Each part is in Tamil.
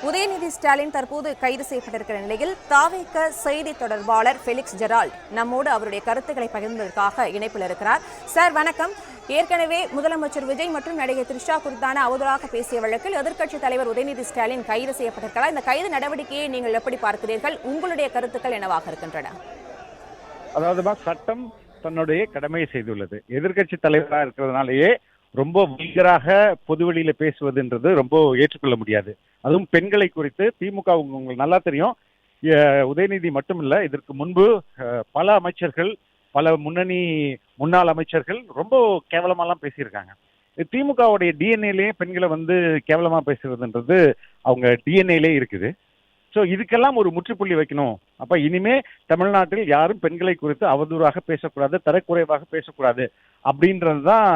உதயநிதி ஸ்டாலின் தற்போது கைது செய்யப்பட்டிருக்கிற நிலையில் தாவேக செய்தி தொடர்பாளர் ஃபெலிக்ஸ் ஜெரால்ட் நம்மோடு அவருடைய கருத்துக்களை பகிர்ந்ததற்காக இணைப்பில் இருக்கிறார். சார் வணக்கம். ஏற்கனவே முதலமைச்சர் விஜய் மற்றும் நடிகை த்ரிஷா குறித்தான அவதூறாக பேசிய வழக்கில் எதிர்க்கட்சித் தலைவர் உதயநிதி ஸ்டாலின் கைது செய்யப்பட்டிருக்கிறார். இந்த கைது நடவடிக்கையை நீங்கள் எப்படி பார்க்கிறீர்கள்? உங்களுடைய கருத்துக்கள் என்னவாக இருக்கின்றன? அதாவது சட்டம் தன்னுடைய கடமையை செய்துள்ளது. எதிர்க்கட்சி தலைவராக இருக்கிறதுனாலேயே ரொம்ப வல்கராக பொதுவெளியில பேசுவதுன்றது ரொம்ப ஏற்றுக்கொள்ள முடியாது. அதுவும் பெண்களை குறித்து திமுக உங்களுக்கு நல்லா தெரியும். உதயநிதி மட்டும் இல்ல, இதற்கு முன்பு பல அமைச்சர்கள், பல முன்னாள் அமைச்சர்கள் ரொம்ப கேவலமாலாம் பேசியிருக்காங்க. திமுகவுடைய டிஎன்ஏலேயே பெண்களை கேவலமா பேசுவதுன்றது அவங்க டிஎன்ஏலே இருக்குது. ஸோ இதுக்கெல்லாம் ஒரு முற்றுப்புள்ளி வைக்கணும். அப்ப இனிமே தமிழ்நாட்டில் யாரும் பெண்களை குறித்து அவதூறாக பேசக்கூடாது, தரக்குறைவாக பேசக்கூடாது அப்படின்றதுதான்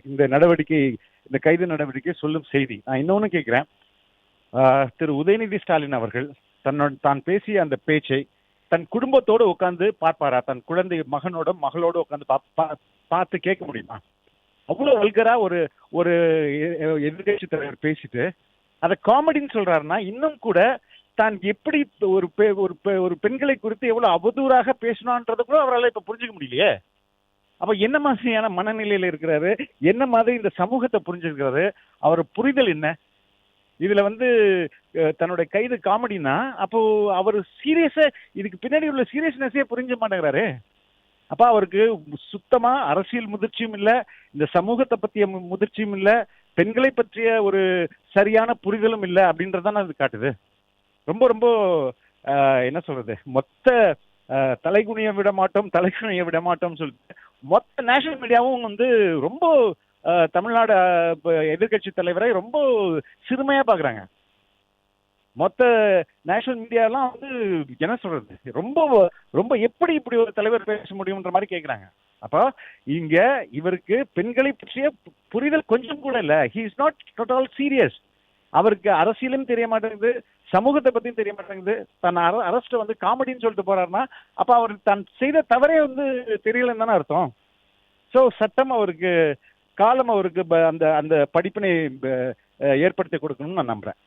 இந்த நடவடிக்கை, இந்த கைது நடவடிக்கை சொல்லும் செய்தி. நான் இன்னொன்னு கேட்கிறேன், திரு உதயநிதி ஸ்டாலின் அவர்கள் தான் பேசிய அந்த பேச்சை தன் குடும்பத்தோடு உட்கார்ந்து பார்ப்பாரா? தன் குழந்தை மகளோட உட்கார்ந்து பார்த்து கேட்க முடியுமா? அவ்வளவு வல்கரா ஒரு எதிர்கட்சி தலைவர் பேசிட்டு அதை காமெடின்னு சொல்றாருன்னா, இன்னும் கூட தான் எப்படி ஒரு பெண்களை குறித்து எவ்வளவு அவதூறாக பேசணும்ன்றத கூட அவரால் இப்ப புரிஞ்சுக்க முடியலையே. அப்ப என்ன மாதிரியான மனநிலையில இருக்கிறாரு, என்ன மாதிரி இந்த சமூகத்தை புரிஞ்சிருக்கிறாரு, அவர் புரிதல் என்ன? இதுல தன்னுடைய கைது காமெடினா, அப்போ அவர் சீரியஸா இதுக்கு பின்னாடி உள்ள சீரியஸ்னஸே புரிஞ்ச மாட்டேங்கிறாரு. அப்ப அவருக்கு சுத்தமா அரசியல் முதிர்ச்சியும் இல்ல, இந்த சமூகத்தை பற்றிய முதிர்ச்சியும் இல்ல, பெண்களை பற்றிய ஒரு சரியான புரிதலும் இல்லை அப்படின்றதான் அது காட்டுது. ரொம்ப ரொம்ப என்ன சொல்றது, மொத்த தலைகுனிய விட மாட்டோம் சொல்லிட்டு மொத்த நேஷனல் மீடியாவும் ரொம்ப தமிழ்நாடு எதிர்கட்சி தலைவரை ரொம்ப சிறுமையா பாக்குறாங்க. மொத்த நேஷனல் மீடியாலாம் என்ன சொல்றது, ரொம்ப ரொம்ப எப்படி இப்படி ஒரு தலைவர் பேச முடியும்ன்ற மாதிரி கேட்கிறாங்க. அப்ப இங்க இவருக்கு பெண்களை பற்றிய புரிதல் கொஞ்சம் கூட இல்ல. He is not total serious. அவருக்கு அரசியலும் தெரிய மாட்டேங்குது, சமூகத்தை பத்தியும் தெரிய மாட்டேங்குது. தன் அரஸ்ட் காமெடின்னு சொல்லிட்டு போறாருன்னா, அப்ப அவர் தான் செய்த தவறே தெரியலன்னு தானே அர்த்தம். சோ சட்டம் அவருக்கு, காலம் அவருக்கு அந்த அந்த படிப்பினை ஏற்படுத்தி கொடுக்கணும்னு நான் நம்புறேன்.